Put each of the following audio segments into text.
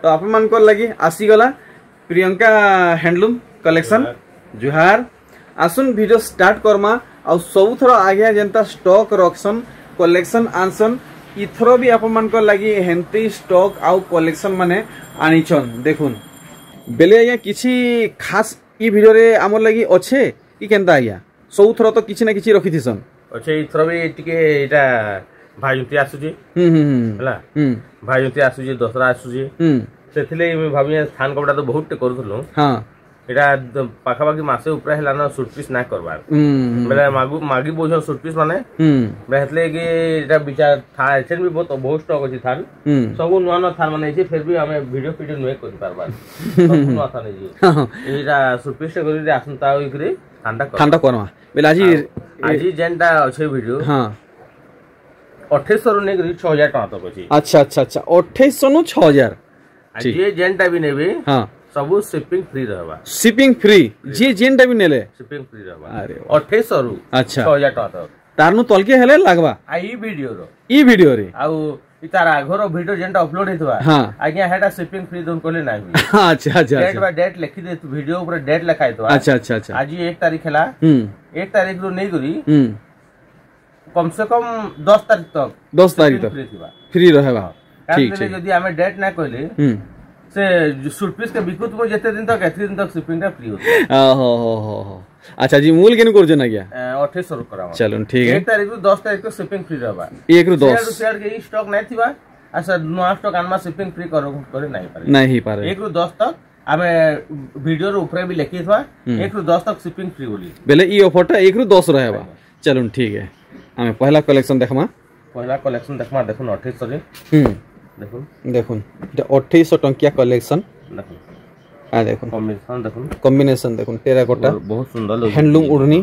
तो आपण मान को लगी आसी गला प्रियंका हैंडलूम कलेक्शन जुहार आसुन वीडियो स्टार्ट करमा आ सब थरो आगे जेंता स्टॉक रखसन कलेक्शन आनसन इथरो भी आपण मान को लगी हेंती स्टॉक आउ कलेक्शन माने आनिछन देखुन बेले आज्ञा किछि खास ई वीडियो रे हमर लगी अच्छे कि केनता आज्ञा सब थरो तो किछि ना किछि रखि थिसन अच्छे इथरो भी टिके एटा भाईजुती आसुजी हला भाईजुती आसुजी दसरा आसुजी सेथिले मैं भाबी स्थान कपड़ा तो बहुत करूथलो हां एटा पाखापाखि मासे ऊपर हला ना सूट पीस ना करबार बेले मागी बोझ सूट पीस माने बेहतले कि एटा विचार था एछन भी बहुत स्टॉक अछि थान सब नुवा नुवा थान माने छै फिर भी हमें वीडियो नुए कर पारबार सब नुवा थान जी एटा सूट पीस करी आसंता होइकरी ठंडा करमा बेले आजी जेंटा अछि वीडियो हां 2800 रु नेकरी 6000 टका तक अछि अच्छा अच्छा अच्छा 2800 नु 6000 जे जेंटा भी नेबे हां सब शिपिंग फ्री रहबा शिपिंग फ्री जे जेंटा भी नेले शिपिंग फ्री रहबा अरे 2800 रु अच्छा 6000 टका तक तारनु तलके हेले लागबा आ ई वीडियो रे आउ इ तार आघरो वीडियो जेंटा अपलोड हेतबा हां आज्ञा हेटा शिपिंग फ्री दोन कोले नाही अच्छा अच्छा डेट बा डेट लिखि दे वीडियो ऊपर डेट लिखाइ तो अच्छा अच्छा अच्छा आज 1 तारीख हला 1 तारीख रु नै करी कम से कम 10 तारीख तक फ्री रहबा ठीक ठीक यदि हमें डेट ना कहले से सूट पीस के बिकुत को जेते दिन तक शिपिंग का फ्री होता हो अच्छा जी मूल केनु करजन आ गया 2800 करा चलो ठीक है 1 तारीख रु 10 तारीख को शिपिंग फ्री रहबा 1 रु 10 शेयर के स्टॉक नै थिबा अच्छा नुआ स्टॉक आनमा शिपिंग फ्री करे नहीं पारे 1 रु 10 तक हमें वीडियो रो ऊपर भी लिखि थवा 1 रु 10 तक शिपिंग फ्री बोली बेले ई ऑफर 1 रु 10 रहबा चलो ठीक है हमें पहला कलेक्शन देखमा देखुन 2800 रे देखुन 2800 टंकिया कलेक्शन देखुन आ देखुन कॉम्बिनेशन देखुन टेराकोटा बहुत सुंदर हैंडलूम उड़नी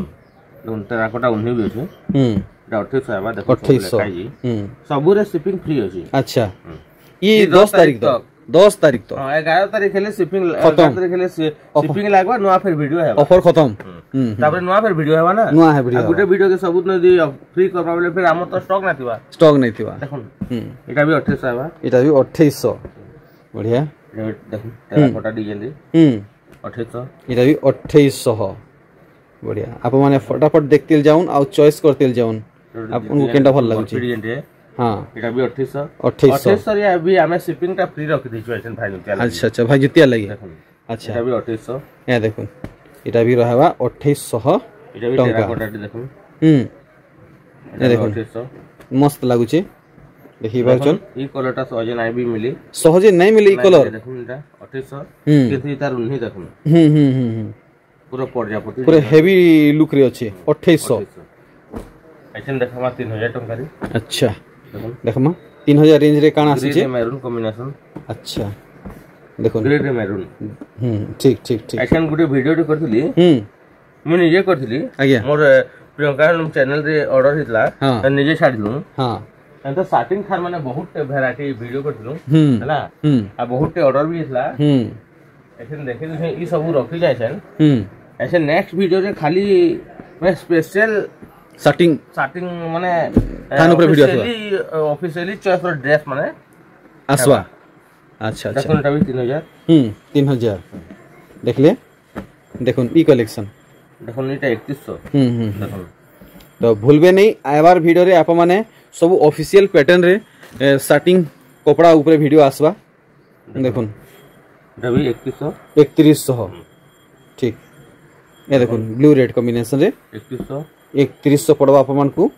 टेराकोटा उन्हीं भी अछि एटा 2800 आबा देखो 2800 सबु रे शिपिंग फ्री अछि अच्छा ई 10 तारीख तक 10 तारीख तक 11 तारीख हेले शिपिंग 11 तारीख हेले शिपिंग लागबा नुआ फिर वीडियो है ऑफर खत्म तापर नुआ फिर वीडियो हेबा ना नुआ है वीडियो गुटे वीडियो के सबूत न दी फ्री करबा बोले फिर हम तो स्टॉक नहीं थिबा देखुन एटा भी 2800 आबा एटा भी 2800 बढ़िया देखुन टेराकोटा डिजाइन दी 2800 एटा भी 2800 बढ़िया आप माने फटाफट देखतेल जाउन आ चॉइस करतेल जाउन आपन केनटा भल लागु छी डिजाइन रे हां एटा भी 2800 रे अभी हमें शिपिंग का फ्री रख दिछु एसन फाइनल चला अच्छा अच्छा भाई जितिया लगी अच्छा एटा भी 2800 ए देखुन एटा भी रहबा 2800 एटा भी टेराकोटा देखुन ए देखुन 2800 मस्त लागु छी देखि बार चल ई कलरटा सहजे नाही भी मिली सहजे नहीं मिली ई कलर देखुन एटा 2800 केथि तार उन्ही देखुन पूरा प्रजापति पूरा हेवी लुक रे अछि 2800 एसन देखमा 3000 टंका रे अच्छा देखमा 3000 रेंज रे काना आसी छै मैरून कॉम्बिनेशन अच्छा देखो ग्रे रे मैरून ठीक ठीक ठीक एसन गुटे वीडियो रे करथली मु निजे करथली मोर प्रियंका चैनल रे ऑर्डर हितला त निजे छाडलु हां त स्टार्टिंग थार माने बहुत वैरायटी वीडियो करथलु हला आ बहुत ऑर्डर भी हितला एसन देखिन ई सब रखि जाय छन ऐसे नेक्स्ट वीडियो रे खाली मैं स्पेशल स्टार्टिंग माने थान ऊपर वीडियो आसवा ऑफिशियली चॉइस फॉर ड्रेस माने आसवा अच्छा अच्छा देखुन तभी 3000 देखले देखुन ई कलेक्शन देखुन इटा 3100 देखुन तो भूलबे नहीं आबार वीडियो रे आप माने सब ऑफिशियल पैटर्न रे स्टार्टिंग कपड़ा ऊपर वीडियो आसवा देखुन तभी 3100 ठीक ये देखुन ब्लू रेड कॉम्बिनेशन रे 3100 पड़वा अपन को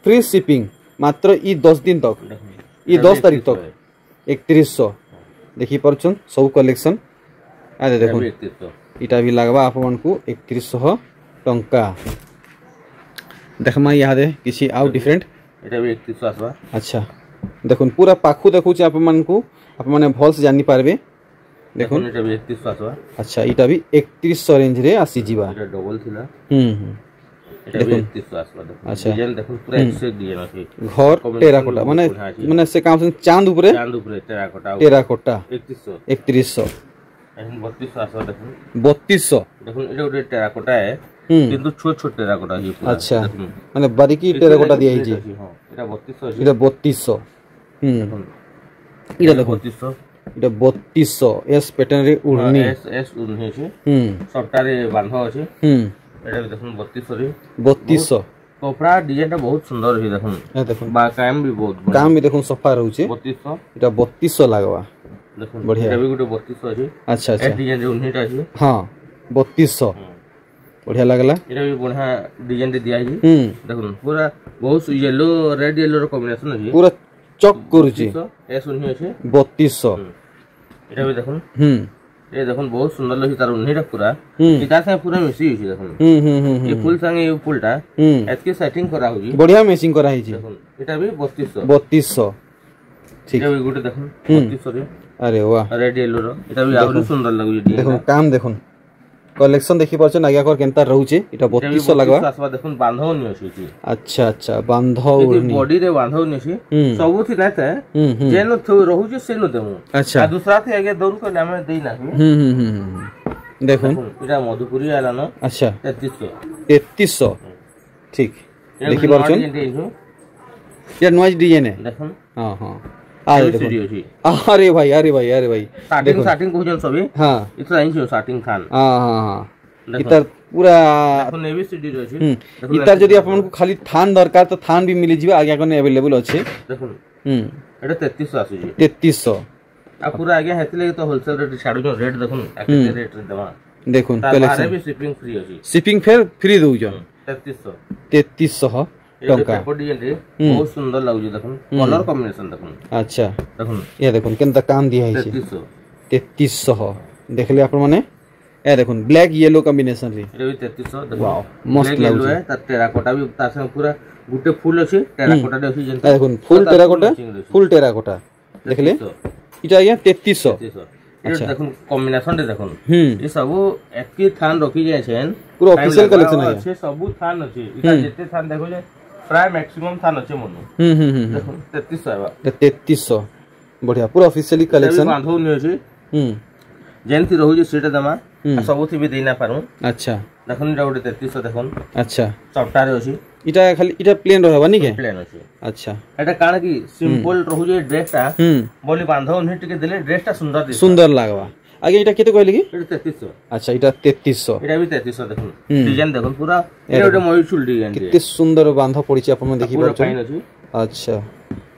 फ्री शिपिंग मात्र ई 10 दिन तक ई 10 तारीख तक 3100 देखि परछन सब कलेक्शन आ देखुन इटा भी लागबा अपन को 3100 टंका देखमा यहाँ दे किसी आउ डिफरेंट एटा भी 3100 आसबा अच्छा देखुन पूरा पाखु देखु छ आप माने भल से जानि पारबे देखुन एटा भी 3100 आसबा अच्छा इटा भी 3100 रेंज रे आसी जीवा एटा डबल थिला एटा भी 3100 आसबा देखुन अच्छा डिजाइन देखुन पूरा एक डिजाइन अछि घर टेराकोटा माने से काम चांद ऊपर टेराकोटा 3100 एहन 3200 आसबा देखुन 3200 देखुन एटा उडे टेराकोटा है किंतु छोट छोट टेराकोटा ही पूरा अच्छा माने बारीकी टेराकोटा दिया ही जी हां एटा 3200 एटा 3200 इटा देखो 3200 এটা 3200 এস প্যাটার্ন রে উড়নি এস উড়নি আছে সবটারে বাঁধ আছে এটা দেখুন 3200 রে 3200 কপড়া ডিজাইনটা বহুত সুন্দর আছে দেখুন দেখুন বা কাম भी बहुत কাম भी দেখুন সফা রହୁছে 3200 এটা 3200 লাগবা দেখুন बढ़िया এটা भी গুটো 3200 আছে अच्छा अच्छा এই ডিজাইন রে উড়নিটা আছে हां 3200 बढ़िया लागला এটা भी बढ़िया डिजाइन दे दिया है देखुन पूरा बहुत येलो रेड येलो रो कॉम्बिनेशन है पूरा चक करूची एस उन्हीं আছে 3200 এটা भी দেখুন ये देखुन बहुत सुंदर लगी तार उन्हीं रा पूरा इता से पूरा मिसी होची देखुन ये फुल संगे ये फुलटा एतके सेटिंग करा होची बढ़िया मैचिंग करा हिची देखुन এটা भी 3200 ठीक এটা भी गुटे देखुन 3200 रे अरे वाह रेड येलो रो এটা भी आउर सुंदर लगुची देखुन काम देखुन कलेक्शन देखि परछन आगे कर केनता रहउचे इटा 3200 लगवा आसवा देखुन बांधो नि होची अच्छा अच्छा बांधो उड़नी बॉडी रे बांधो नि होची सबु थी नाते जेन थो रहउचे से न देमु अच्छा आ दूसरा थी आगे दौर को नामे देई ना देखुन इटा मधुपुरी आला न अच्छा 3300 ठीक देखि परछन ये नॉइज डिजाइन है देखुन हां हां अरे भाई अरे भाई अरे भाई स्टार्टिंग कोजन सबे हां इतना इंच स्टार्टिंग थान हां हां हां इतर पूरा देखो नेवी सिटी रो अछि इतर जदी आपन को खाली थान दरकार तो थान भी मिली जिबे आगे कोने अवेलेबल अछि देखो एटा 3300 आसु जी 3300 आ पूरा आगे हेतले तो होलसेल रेट छाडु जो रेट देखो एक्चुअली रेट रे देवा देखो कलेक्शन भी शिपिंग फ्री अछि शिपिंग फेर फ्री दउ जो 3300 टंका बहुत सुंदर लागु देखुन कलर कॉम्बिनेशन देखुन अच्छा देखुन ये देखुन केनता काम दिया है 3300 देखले अपन माने ए देखुन ब्लैक येलो कॉम्बिनेशन रे ये भी 3300 देखो वाओ मस्त लागु है त टेराकोटा भी तार संग पूरा गुटे फूल अछि टेराकोटा दे अछि जनता देखुन फुल टेराकोटा देखले इटा या 3300 अच्छा देखुन कॉम्बिनेशन दे देखुन ये सब एक की थान रखी जाय छन पूरा ऑफिशियल कलेक्शन है अच्छे सब थान अछि इटा जते थान देखो जे प्राय मैक्सिमम थान अछि मनु देखुन 3300 बढ़िया पूरा ऑफिशियली कलेक्शन बांधो नि अछि जेंति रहू जे सेटा दमा सब थी भी देना पारू अच्छा देखुन इटा उडे 3300 देखुन अच्छा सबटा रे अछि इटा खाली इटा प्लेन रहबा नि के प्लेन अछि अच्छा एटा काण की सिंपल रहू जे ड्रेसटा बोली बांधो नि टिके देले ड्रेसटा सुंदर लागबा आगे इटा केते कहले की इटा 3300 अच्छा इटा 3300 इटा भी 3300 देखुन डिजाइन देखुन पूरा इटा उडे मयूरचूल डिजाइन कितने सुंदर बांध पड़ी अपन में देखि परछन अच्छा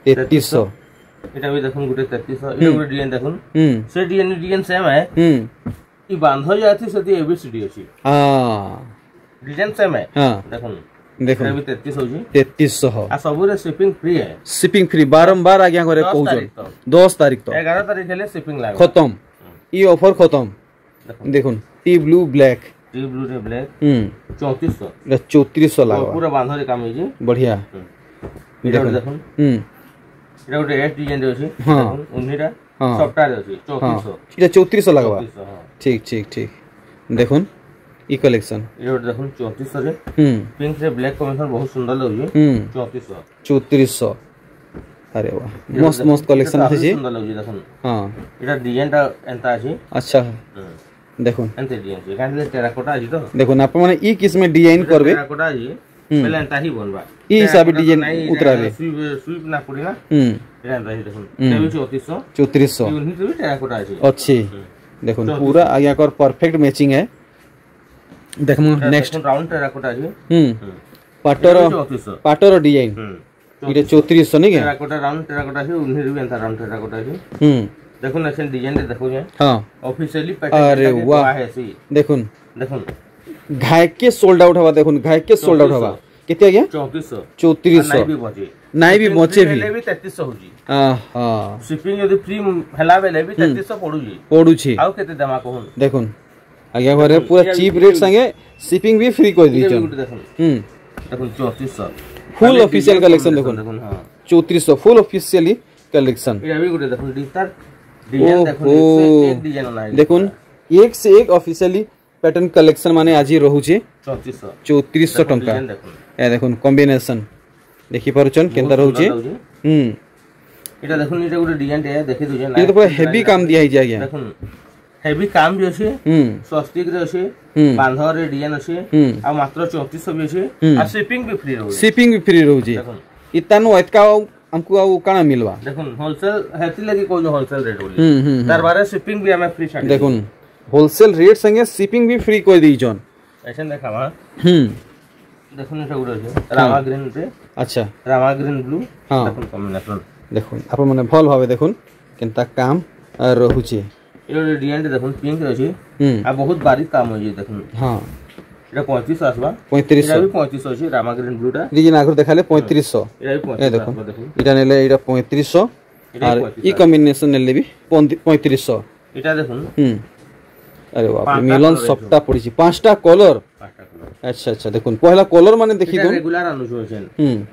3300 इटा भी देखुन गुटे 3300 इटा गुटे डिजाइन देखुन से डिजाइन सेम है ई बांधो जाथि सती एबीसीडी अछि हां डिजाइन सेम है हां देखुन देखो 3300 आ सब रे शिपिंग फ्री है शिपिंग फ्री बारंबार आगे करे कहउजन 10 तारीख तो 11 तारीख ले शिपिंग लाग खत्म ई ऑफर खत्म देखुन tea blue black tea blue रे ब्लैक 3400 ये 3400 लागबा पूरा बांधो रे काम है जी बढ़िया देखुन देखुन एटा उटे एस डिजाइन रे अछि देखुन उन्हीटा सबटा रे अछि 3400 इटा 3400 लागबा ठीक ठीक ठीक देखुन ई कलेक्शन ये देखुन 3400 रे पिंक से ब्लैक कॉम्बिनेशन बहुत सुंदर लगुजी 3400 अरे वाह मस्त मस्त कलेक्शन আছে जी सुंदर लगुजी देखुन हां एटा डिजाइनटा एंता अछि अच्छा देखुन एंते डिजाइन छै काहे टेराकोटा अछि तो देखुन आप माने ई किस में डिजाइन करबे टेराकोटा अछि पहले एंता ही बनबा ई हिसाब डिजाइन उतराबे स्वीप ना पड़ी ना एंता रही देखुन 3400 यूनिट भी टेराकोटा अछि देखुन पूरा आगे कर परफेक्ट मैचिंग है देखमु नेक्स्ट राउंड टेराकोटा अछि पाटर डिजाइन इटा 3400 नहीं के टेराकोटा राउंड टेराकोटा अछि उन्हीं भी एंता राउंड टेराकोटा अछि देखुन ऐसे डिजाइन दे देखो जे हां ऑफिशियली पैटर्न अरे वाह देखुन देखुन घाय के सोल्ड आउट हवा देखुन घाय के सोल्ड आउट हवा केते आ गया 3400 नाइ भी बचे भी 3300 होजी हां शिपिंग यदि फ्री हला बेले भी 3300 पडू छी आउ केते दमा कहून देखुन आगे घरे पूरा चीप रेट संगे शिपिंग भी फ्री कर दी छन देखुन 3400 फुल ऑफिशियल कलेक्शन देखुन हां 3400 फुल ऑफिशियली कलेक्शन ये भी गुटे देखुन डिजाइन देखुन एक डिजाइन ना देखुन एक से एक ऑफिशियली पैटर्न कलेक्शन माने आज ही रहू छे 3400 टंका ए देखुन कॉम्बिनेशन देखि परछन केनता रहू छे एटा देखुन एटा गुटे डिजाइन है देखि दुजे ना ये तो पूरा हेवी काम दिया ही जाय देखुन हेवी काम भी अछि स्वस्तिक रे अछि बांधर रे डिजाइन अछि आ मात्र 3400 भी अछि आ शिपिंग भी फ्री रहू शिपिंग भी फ्री रहू छी इतानु एतका हमको आउ काना मिलवा देखुन होलसेल हेती लगी कोन होलसेल रेट बोली तार बारे शिपिंग भी हमें फ्री छाड़ी देखुन होलसेल रेट संगे शिपिंग भी फ्री कर दी जन ऐसे देखावा देखुन एटा गुड আছে रामा ग्रीन पे अच्छा रामा ग्रीन ब्लू हां देखुन कॉम्बिनेशन देखुन आप माने भल भाबे देखुन केनता काम रहूची एरो डिजाइन देखुन पिंक अछि आ बहुत बारीक काम होई देखुन हां एटा 35 आसबा 3500 एटा भी 3500 अछि रामा ग्रीन ब्लू टा डिजाइन आगर देखाले 3500 एटा भी 3500 देखुन एटा नेले एटा 3500 और ई कॉम्बिनेशन नेले भी 3500 एटा देखुन अरे बाप रे मिलन सबटा पड़ी पांचटा कलर अच्छा अच्छा देखुन पहला कलर माने देखि कोन रेगुलर अनुसो छन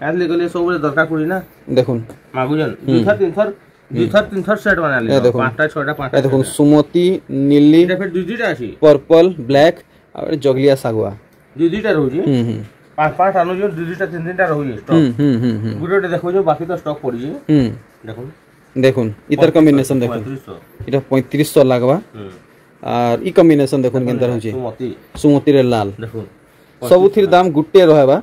आदले गले सबले दरकार पड़ी ना देखुन मागुजन दुई थर सेट बना ले पांचटा छटा पांचटा देखुन सुमति नीली एटा फिर दुईटा अछि पर्पल ब्लैक और जगलिया सागवा दुईटा रहउजी पांच पांच अनुजो दुईटा तीन तीनटा रहउजी स्टॉक गुडोटे देखो जो बाकी तो स्टॉक पड़ी देखुन देखुन इतर कॉम्बिनेशन देखुन एटा 3500 लागवा और ई कॉम्बिनेशन देखुन केनता रहउजी सुमति रे लाल देखुन सब थिर दाम गुट्टे रहबा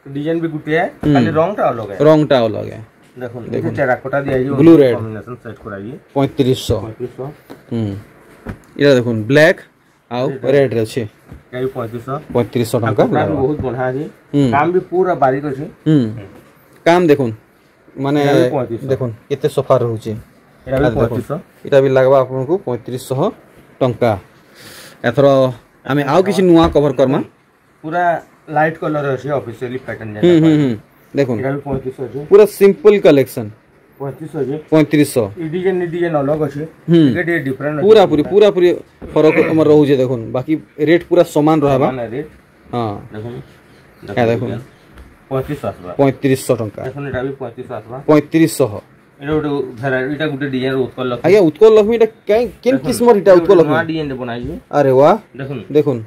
डिजाइन भी गुट्टे है खाली रंगटा अलग है देखुन देखुन टेराकोटा दिया है ब्लू रेड कॉम्बिनेशन सेट कराई 3500 इरा देखुन ब्लैक आउ रेड रे छै एई 3500 टका बहुत बढ़िया छै काम भी पूरा बारीक छै काम देखुन माने देखुन केते सफा रहउ छै एरा भी 3500 इटा भी लागबा आपन को 3500 टंका एथरो हमें आउ किछि नुवा कवर करमा पूरा लाइट कलर अछि ऑफिशियली पैटर्न जेना देखुन एरा भी 3500 छै पूरा सिंपल कलेक्शन 3500 छै 3500 ई डिजाइन अलग अछि टिकट डिफरेंट पूरा पूरी फरक हमर रहउ छै देखुन बाकी रेट पूरा समान रहबा रेट हां देखुन 3500 टंका देखुन एटा भी 3500 आसबा 3500 एटा वेराइटी गुटे डिजाइन उत्कल लक्ष्मी आया उत्कल लक्ष्मी एटा केन किस्मर एटा उत्कल लक्ष्मी डिजाइन बनाई छै अरे वाह देखुन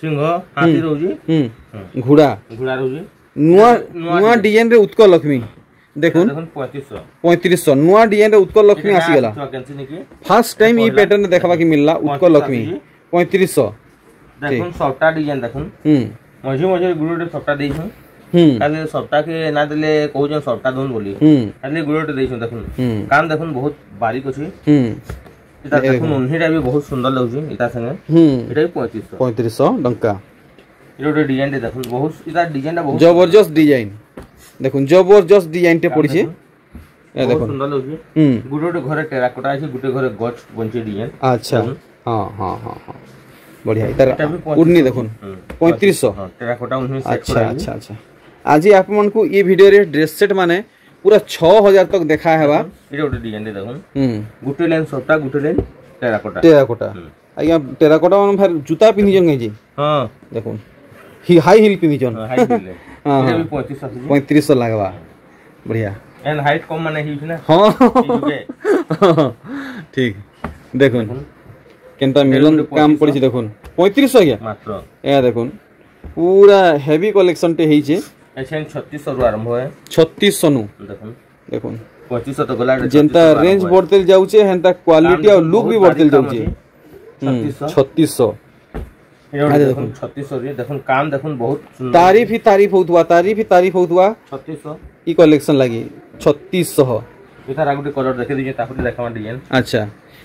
सिंह हाथी रहउजी घोड़ा रहउजी नुआ डिजाइन रे उत्कल लक्ष्मी देखुन 3500 नुआ डिजाइन रे उत्कल लक्ष्मी आसी गेला फर्स्ट टाइम ई पैटर्न देखबा कि मिलला उत्कल लक्ष्मी 3500 देखुन सबटा डिजाइन देखुन मझे गुरुटे सबटा देई छु काले सबटा के ना देले कहू सबटा दोन बोली काले गुरुटे देई छु देखुन काम देखुन बहुत बारीक अछि इता देखुन उन्हीटा भी बहुत सुंदर लगुछि इता संगे इटा भी 3500 टंका इटा डिजाइन दे देखुन बहुत इता डिजाइन बहुत जबरदस्त डिजाइन देखुन जबरदस्त डिजाइन टे पड़ी छे ए देखुन सुंदर लगुछि गुरुटे घरे टेराकोटा अछि गुटे घरे गच बंची डिजाइन अच्छा हां हां हां बढ़िया इता उड़नी देखुन 3500 टेराकोटा उन्हीं सेट अच्छा अच्छा अच्छा आज आप मन को ई वीडियो रे ड्रेस सेट माने पूरा 6000 तक देखा हेबा इटा गुटे डिजाइन दे देखुन गुटे लाइन सबटा गुटे लाइन टेराकोटा आया टेराकोटा मन फिर जूता पिनि जन जी हां देखुन ही हाई हिल पिनि जन हाई हिल इटा भी 3500 लागबा बढ़िया एंड हाइट कम माने ही ना हां ठीक देखुन केनता मिलन काम पड़ी छै देखुन 3500 गया मात्र ए देखुन पूरा हेवी कलेक्शन टे ही छै एछन 3600 रु आरंभ है 3600 नु देखुन देखुन 2500 तो गला जेंता रेंज बढ़तेल जाउ छै हेंता क्वालिटी और लुक भी बढ़तेल जाउ छै 3600 ए देखुन 3600 रे देखुन काम देखुन बहुत सुंदर तारीफ होतवा 3600 ई कलेक्शन लागी 3600 इधर आगुटे कलर देखे दिजे तापुरी देखावा डिजाइन अच्छा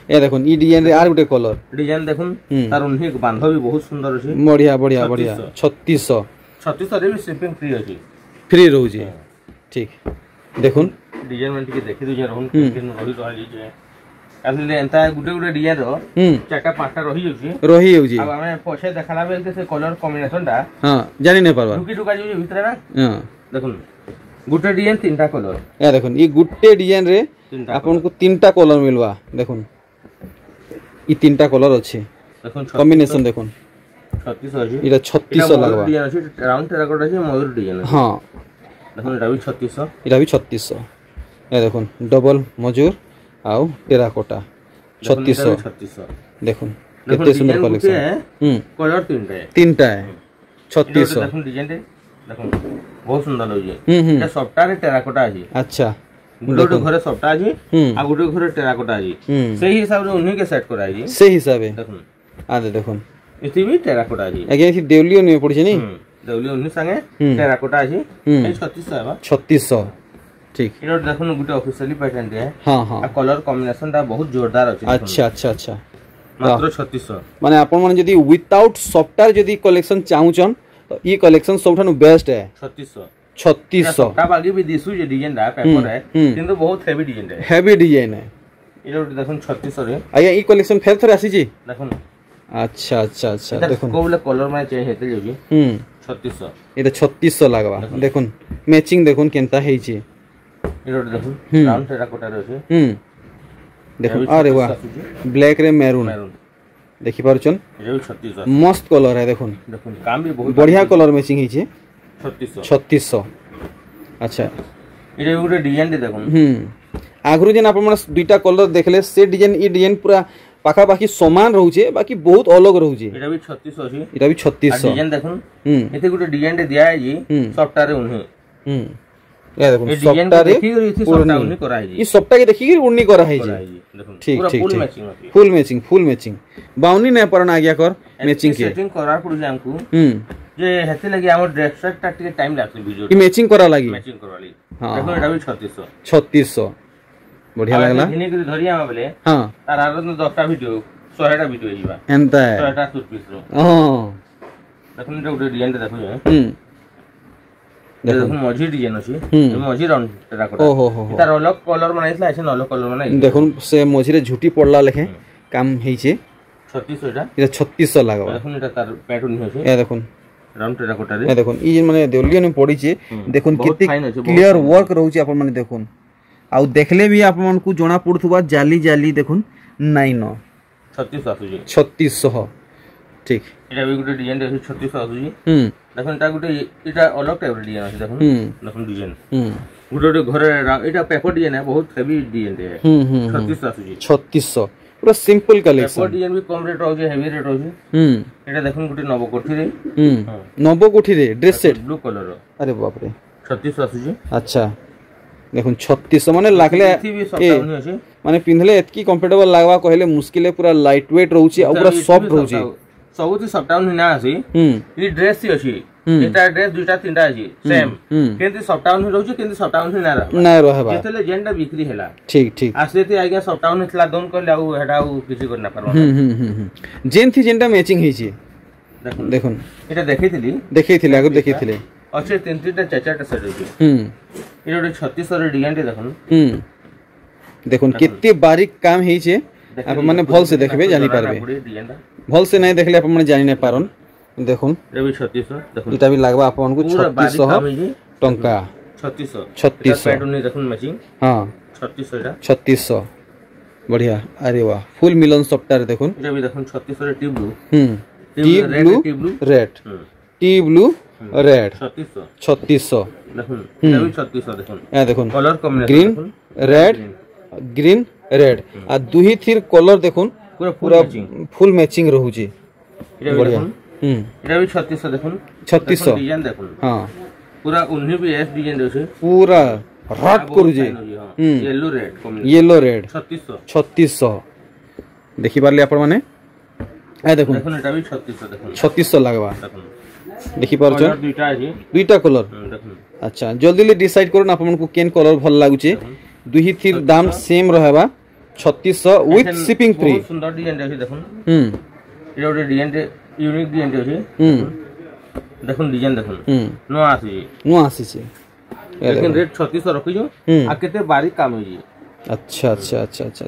ए देखुन ई डिजाइन रे आर गुटे कलर डिजाइन देखुन तार उन्ही बांधो भी बहुत सुंदर अछि बढ़िया 3600 रे भी शिपिंग फ्री अछि फ्री रहउ जी ठीक देखुन डिजाइन में टिके देखि दिजे रहन किन रही जे आले एंता गुटे डिजाइन रो चारटा पांचटा रही जी अब हमें पछे देखाला बेल से कलर कॉम्बिनेशन दा हां जानि नै परबा टुका जो भीतर ना हां देखुन गुटे डिजाइन तीनटा कलर ए देखुन ई गुटे डिजाइन रे आपन को तीनटा कलर मिलवा देखुन ई तीनटा कलर अछि देखुन कॉम्बिनेशन देखुन 3600 अछि इटा 3600 लागबा डिजाइन अछि राउंड टेराकोटा अछि मयूर डिजाइन हां देखुन इटा भी 3600 ए देखुन डबल मजूर आउ टेराकोटा 3600 देखुन केते सुंदर कलेक्शन कलर तीनटा है 3600 देखुन डिजाइन देखुन बहुत सुंदर लगे एटा सबटा रे टेराकोटा अछि अच्छा गुटे घरे सबटा अछि आ गुटे घरे टेराकोटा अछि सही हिसाब रे उन्हीं के सेट कराई जी सही हिसाब है देखुन आदे देखुन इति भी टेराकोटा अछि अगे इति देवलियो नै पड़ी छै नी देवलियो उन्हीं संगे टेराकोटा अछि 3600 है 3600 ठीक इरो देखुन गुटे ऑफिशियली पैटर्न दिए हां हां कलर कॉम्बिनेशन ता बहुत जोरदार अछि अच्छा अच्छा अच्छा मात्र 3600 माने आपण मन जदी विदाउट सॉफ्टवेयर जदी कलेक्शन चाहूचन तो ई कलेक्शन सबठानु बेस्ट है 3600 ता बाकी भी दिसु जे डिजाइन दा पेपर है किंतु बहुत हेवी डिजाइन है इरो देखुन 3600 रे आया ई कलेक्शन फेर थरे आसी जी देखुन अच्छा अच्छा अच्छा देखुन कोबले कलर में चेंज हेते जोजी 3600 एटा 3600 लागबा देखुन मैचिंग देखुन केनता हेई छी इरो देखुन राउंड टेराकोटा रे छै देखुन अरे वाह ब्लैक रे मैरून देखि पारुचन इरो 3600 मस्त कलर है देखुन काम भी बहुत बढ़िया कलर मैचिंग हेई छी 3600 अच्छा इरो गुटे डिजाइन दे देखुन आगरु जेन आपण मन दुईटा कलर देखले से डिजाइन ई डिजाइन पूरा पाखा पाखी समान रहउचे बाकी बहुत अलग रहउचे एटा भी 3600 अछि एटा भी 3600 डिजाइन देखुन एते गुटे डिजाइन दे दिया है जी सॉफ्टवेयर रे उन्हें या देखुन सॉफ्टवेयर देखि इथि सॉफ्टवेयर उन्हें करा है जी ई सॉफ्टवेयर के देखि उन्नी करा है जी देखुन ठीक पूरा ठीक full matching full matching brownie ने परन आ गया कर मैचिंग के सेटिंग करा पड़ जे हमको जे हेते लगे हमर ड्रेस सेट ता टिके टाइम लागछ वीडियो ई मैचिंग करा लागी मैचिंग करवाली देखो एटा भी 3600 बढ़िया लागला इने के धरिया बेले हां तार आरो 10टा वीडियो 100टा वीडियो हिबा एंता है 100टा सूट पीस रो हां देखुन एटा गुटे डिजाइन देखो देखुन मझी डिजाइन अछि मझी राउंड टेराकोटा ओहो हो तार अलग कलर बनाइतला ऐसे अलग कलर बनाइ देखुन से मझी रे झुटी पड़ला लेखे काम हेइचे 3600 एटा 3600 लागबा देखुन एटा तार पैटर्न होছে ए देखुन राउंड टेराकोटा रे ए देखुन ई माने देवलिया ने पड़ी छे देखुन कितनी क्लियर वर्क रहउची अपन माने देखुन आ देखले भी अपन मन को जोना पड़थुबा जाली जाली देखुन नाइ न 3600 ठीक एटा भी गुटे डिजाइन दे 3600 आसुजी देखुन ता गुटे एटा अलग टाइप डिजाइन अछि देखुन देखुन डिजाइन गुटे घरे एटा पेपर डिजाइन है बहुत हेवी डिजाइन है 3600 आसुजी 3600 पूरा सिंपल कलेक्शन पेपर डिजाइन भी कम रेट रहउजी हेवी रेट रहउजी एटा देखुन गुटे नव कोठी रे नव कोठी रे ड्रेस सेट ब्लू कलर अरे बाप रे 3600 आसुजी अच्छा देखुन 3600 माने लागले माने पिनले एतकी कंफर्टेबल लागवा कहले मुश्किल है पूरा लाइट वेट रहउची आ पूरा सॉफ्ट रहउची सबुति सफ्टाउन हिना आसी ई ड्रेस सी अछि एटा ड्रेस दुटा तीनटा अछि सेम केंति सफ्टाउन रहउची केंति सफ्टाउन हिना रहबा जेतले जेंडा बिक्री हेला ठीक ठीक आसेते आगे सफ्टाउन हितला दोन करले आ हेडा किछि करना परबा जेन थी जेंडा मैचिंग हेची देखुन एटा देखैथिली आगु देखैथिले अच्छे तीन तीनटा चारटा सेट अछि इरो 3600 रे डिजाइन दे देखुन देखुन कितने बारीक काम हेचे आप माने भल से देखबे जानि पारबे भल से नहीं देखले आप माने जानि नै पारन देखुन रे 3600 देखुन इटा भी लागबा आपन को 3600 टंका 3600 पैटर्न देखुन मैचिंग हां 3600 एटा 3600 बढ़िया अरे वाह फुल मिलन सॉफ्टवेयर देखुन इटा भी देखुन 3600 रे tea blue red tea blue red 3600 देखुन इटा भी 3600 देखुन ए देखुन कलर कॉम्बिनेशन ग्रीन रेड आ दुही थिर कलर देखुन पूरा फुल मैचिंग रहउची बढ़िया एटा भी 3600 देखुन 3600 डिजाइन देखुन हां पूरा उन्हीं भी एस डिजाइन रहउची पूरा रट करू जे येलो रेड 3600 देखि पारले आपण माने ए देखुन एटा भी 3600 देखुन 3600 लागबा देखि पारछ दुईटा कलर देखुन अच्छा जल्दी डिसाइड करन आपन को केन कलर भल लागुचे दुही थिर दाम सेम रहबा 3600 विथ शिपिंग फ्री बहुत सुंदर डिजाइन अछि देखुन एटा डिजाइन यूनिक डिजाइन अछि देखुन डिजाइन देखुन नो आसी छी लेकिन रेट 3600 रखि जो आ केते बारीक काम होई अच्छा अच्छा अच्छा अच्छा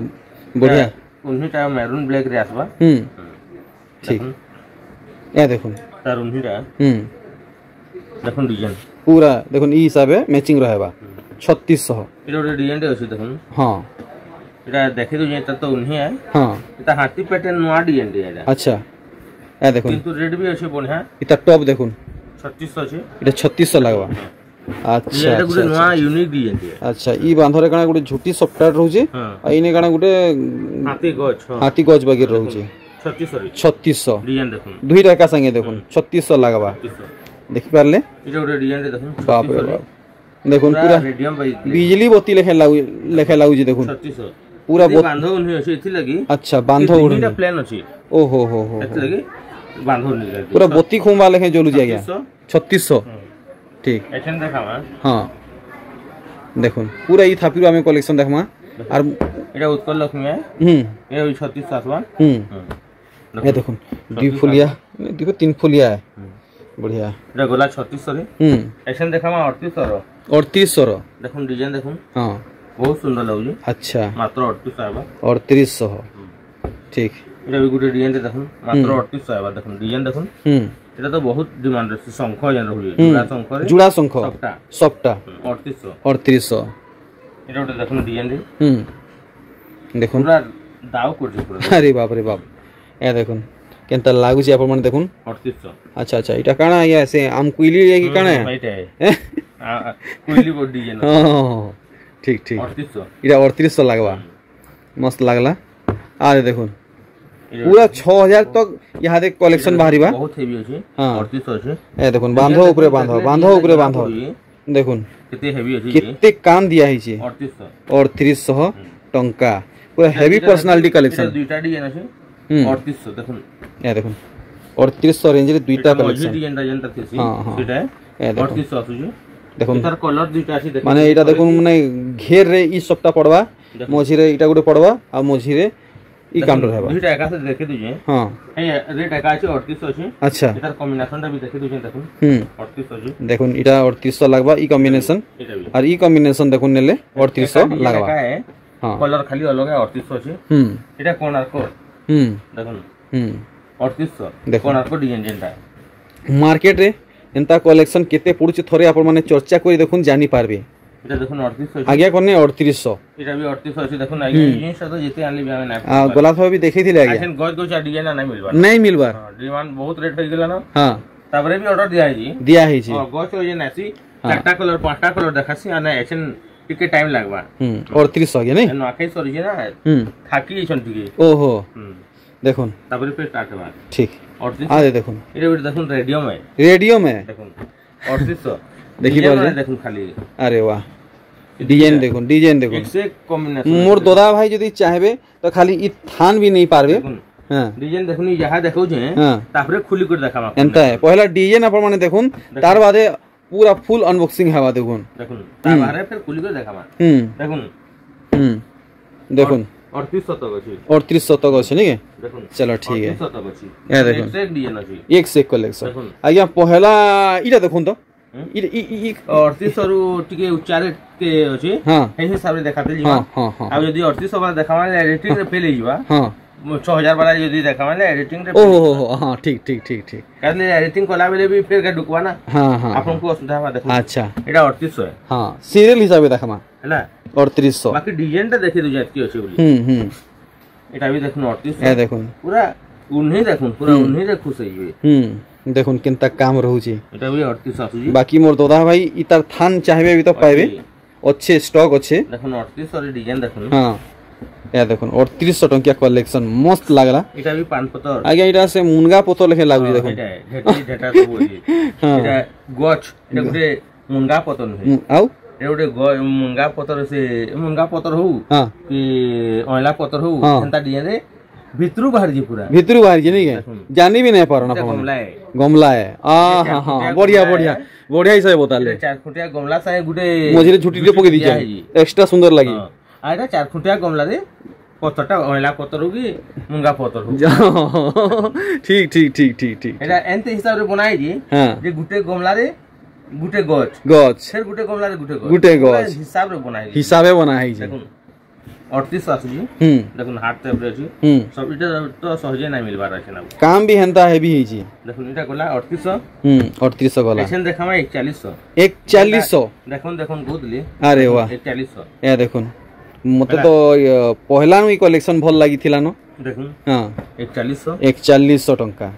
बढ़िया उन्हीं टाइम मैरून ब्लैक रे आसबा ठीक ए देखुन तार उन्हीं रा देखुन डिजाइन पूरा देखुन ई हिसाबे मैचिंग रहबा 3600 एटा डिजाइन दे अछि देखुन हां एटा देखि दो जेता तो उन्हीं है हां एटा हाथी पैटर्न नुआ डिजाइन दे एटा अच्छा ए देखुन किंतु रेट भी अछि बढ़िया एटा टॉप देखुन 3600 अछि एटा 3600 लागबा अच्छा एटा गुटे नुआ यूनिक डिजाइन दे अच्छा ई बांधरे कणा गुटे झुटी सॉफ्टवेयर रहउचे आ इने कणा गुटे हाथी गज बगैर रहउचे 3600 डिजाइन देखुन दुईटा का संगे देखुन 3600 लागबा देखि पारले एटा गुटे डिजाइन दे देखुन बाप रे बाप देखुन पूरा बिजली बत्ती लेखे लागु जे देखुन 3600 पूरा बांधो उन्हीं अछि इथि लगी अच्छा बांधो उन्हीं एटा प्लान अछि ओ हो इथि लगी बांधो उन्हीं पूरा बत्ती खुंबा लेखे जलु जे गया 3600 ठीक एठन देखावा हां देखुन पूरा ई थापी आमे कलेक्शन देखमा और এটা উৎকল লক্ষ্মী है ये 36 आसवा ये देखुन दुई फुलिया देखो तीन फुलिया है बढ़िया এটা গোলা 3600 রে एक्शन देखामा 3800 रो 3800 रो देखुन डिजाइन देखुन हां बहुत सुंदर लागुजी अच्छा मात्र 3800 आबा 3800 ठीक এটা भी गुटे डिजाइन देखुन मात्र 3800 आबा देखुन डिजाइन देखुन এটা তো বহুত ডিমান্ড আছে শঙ্খ যেন রহুই জুড়া শঙ্খ সবটা 3800 এটা ওটা দেখুন ডিজাইন রে দেখুন পুরা দাও করছে পুরা अरे बाप रे बाप ए देखुन केनता लागु छी आपण माने देखुन 3800 अच्छा अच्छा इटा काना या से आम कुइली है कि काना है एटा है कुइली बोर्ड डिजाइन हां ठीक ठीक 3800 इटा 3800 लागबा मस्त लागला आ देखुन पूरा 6000 तक यहां देख कलेक्शन बाहरीबा बहुत हेवी अछि 3800 अछि ए देखुन बांधो ऊपर बांधो देखुन कितने हेवी अछि कितने काम दिया है छी 3800 टंका पूरा हेवी पर्सनालिटी कलेक्शन दुईटा डिजाइन अछि 3800 देखुन ए देखुन 3800 रेंज रे दुईटा कलेक्शन डिजाइन जेंटा थेसी सेटा 3800 अछि देखुन तार कलर दुईटा अछि देखुन माने एटा देखुन माने घेर रे ई सबटा पड़वा मोझी रे एटा गुटे पड़वा आ मोझी रे ई काउंटर हेबा दुईटा एका से देखे दिजे हां ए रेट एका अछि 3800 अछि अच्छा एटार कॉम्बिनेशन टा भी देखे दिजे देखुन 3800 अछि देखुन एटा 3800 लागबा ई कॉम्बिनेशन और ई कॉम्बिनेशन देखुन नेले 3800 लागबा हां कलर खाली अलग है 3800 अछि एटा कोणार्क देखुन 3800 कोणार्क डिजाइन जेंटा मार्केट रे एंता कलेक्शन केते पडुची थोरे आपण माने चर्चा करी देखुन जानि पारबे এটা দেখুন 3800 आगे कोने 3800 এটা भी 3800 আছে দেখুন আগে জিনিস তো যেতে আনলি আমি না गला थो भी देखैथिले आगे এখন গজ গজ ডিজাইন नहीं मिलबा डिमांड बहुत रेट হৈ गेला ना हां ताबरे भी ऑर्डर दिया है जी हां गज हो जे नासी चारटा कलर पांचटा कलर देखासी आना एक्शन टिके टाइम लागबा 3800 आगे नहीं ना आके सरी ना थाकी छन टिके ओहो देखुन ताबरे पे स्टार्ट बा ठीक 38 आ देखुन এটা দেখুন রেডিও में দেখুন 3800 देखि बाजे देखुन खाली अरे वाह डिजाइन देखो एक से कॉम्बिनेशन मोर दोदा भाई यदि चाहबे तो खाली इ थान भी नहीं पारबे हां डिजाइन देखुनी यहा देखौ जे तापरे खुली कर देखामा एंता है पहला डिजाइन अपन माने देखुन तार बादे पूरा फुल अनबॉक्सिंग हवा देखुन तार बारे फिर खुली कर देखामा देखुन 3800 तक अछि 3800 तक अछि नहीं देखुन चलो ठीक है 3800 तक अछि ये देखुन एक डिजाइन अछि एक से कलेक्शन आज्ञा पहला इटा देखुन तो 3800 रु टिके उच्चारे के अछि हे हिसाब रे देखाते जीवा अब यदि 3800 वाला देखावा एडिटिंग रे फेल जीवा 6000 वाला यदि देखावा एडिटिंग रे ओहो हां ठीक ठीक ठीक ठीक करले एडिटिंग कोला बेले भी फिर के डुकवा ना हां हां आपन को असुविधा बा देखो अच्छा एटा 3800 है हां सीरियल हिसाब रे देखामा हैला 3800 बाकी डिजाइन ता देखि दु जात की अछि बोली एटा भी देखुन 3800 ए देखुन पूरा उन्हीं देखुन पूरा उन्हीं रे खुश होइबे देखुन केनता काम रहू छी एटा भी 3800 आसुजी बाकी मोर दोदा भाई इतार थान चाहबे भी तो पाइबे अच्छे स्टॉक अच्छे देखुन 3800 रे डिजाइन देखुन हां या देखुन 3800 टंकिया कलेक्शन मस्त लागला एटा भी पान पतर आगे एटा से मुनगा पतर लेखे लागु देखुन एटा ढेटा तो बोली एटा गछ एटा गुटे मुनगा पतर है आउ ए गुटे मुनगा पतर से मुनगा पतर हो कि ओला पतर हो एंता डिजाइन रे भितरू बाहर जी पूरा भितरू बाहर जी नहीं है जानी भी नहीं पारो ना गमला है आ हां हां बढ़िया बढ़िया बढ़िया हिसाब बताले 4 फुटिया गमला साहे गुटे मझिरे छुटी रे पके दीजे एक्स्ट्रा सुंदर लागी आ एटा 4 फुटिया गमला रे पतरटा ओला पतर हो कि मुंगा पतर हो ठीक ठीक ठीक ठीक ठीक एटा एंते हिसाब रे बनाई जी जे गुटे गमला रे गुटे गछ फिर गुटे गमला रे गुटे गछ हिसाब रे बनाई जी देखुन 3800 आसुजी देखुन हाथ ते अपरे छी सब इटा तो सहजे नहीं मिलबार अछि ना काम भी हंता हेवी ही छी देखुन इटा गला 3800 3800 गला एछन देखामा 4100 देखुन देखुन गोदली अरे वाह 4100 ए देखुन मते तो पहला नु कलेक्शन भल लागि थिला न देखुन हां 4100 टंका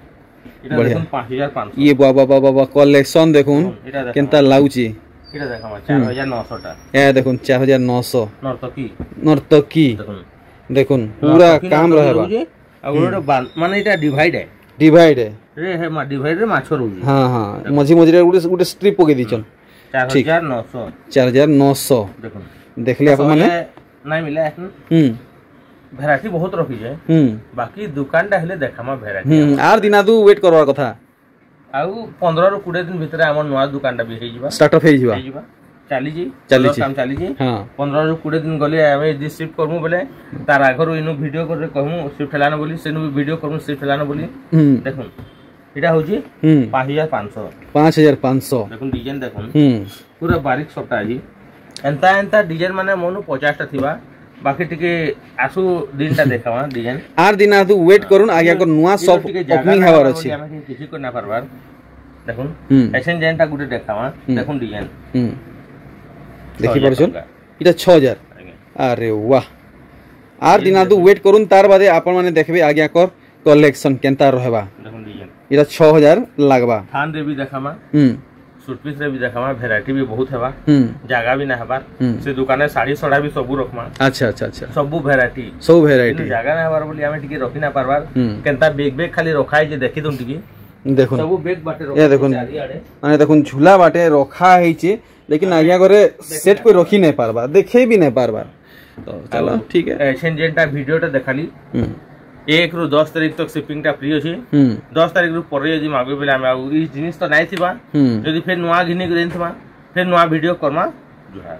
इटा देखुन 5500 ये बाबा बाबा कलेक्शन देखुन केनता लाउची इटा देखामा 4900 टा ए देखुन 4900 नर्तकी देखुन पूरा काम रहबा और माने इटा डिवाइड है रे है मा डिवाइड रे माछो रहू हां हां मझी मझी रे गुटे स्ट्रिप पके दिचन 4900 देखुन देखले आप माने नहीं मिला है वैरायटी बहुत रखी है बाकी दुकान टा हेले देखामा वैरायटी आर दिना दु वेट करवार कथा आउ 15 रो 20 दिन भितर हमर नवा दुकान टा भी हे जिबा स्टार्टअप हे जिबा काम चली 15 ରୁ 20 दिन गले आमे जे शिफ्ट करमु बोले तार आगरो इनु वीडियो करे कहमु शिफ्ट हलान बोली सेनु वीडियो करमु शिफ्ट हलान बोली देखुन एटा होजी 5500 देखुन डिजाइन देखुन पूरा बारीक सबटा जी एंता डिजाइन माने मोनु 50 टा थिबा बाकी टिके आसु दिनटा देखावा डिजाइन आर दिन आदु वेट करून आगे को नुवा सब ओपनिंग हवार अछि आमे किछि को ना परबार देखुन एसन जेनटा गुटे देखावा देखुन डिजाइन देखि परछन इटा 6000 अरे वाह आर दिन आदु वेट करून तार बादे आपण माने देखबे आगे कर कलेक्शन केनता रहबा देखुन डिजाइन इटा 6000 लागबा थान रे भी देखामा सूट पीस रे भी देखामा वैरायटी भी बहुत हेबा जगह भी ना हेबा से दुकान में साड़ी सड़ा भी सब रखमा अच्छा सब वैरायटी जगह ना हेबार बोली हमें टिके रखि ना परबार केनता बेग खाली रखाई जे देखि दन टिके देखो सब बेग बाटे रखा ए देखो माने देखो झूला बाटे रखा हेचे लेकिन आज्ञा करे सेट कोई रखी नहीं पारबा देखे भी नहीं पारबा तो चलो ठीक है एशन जेनटा वीडियोटा देखाली 1 ରୁ 10 तारीख तक शिपिंग टा फ्री अछि 10 तारीख रु परे यदि मागबे बेले हम ई जिनिस तो नाइ थिबा यदि फेर नुवा घिने के देनथबा फेर नुवा वीडियो करमा जुहार।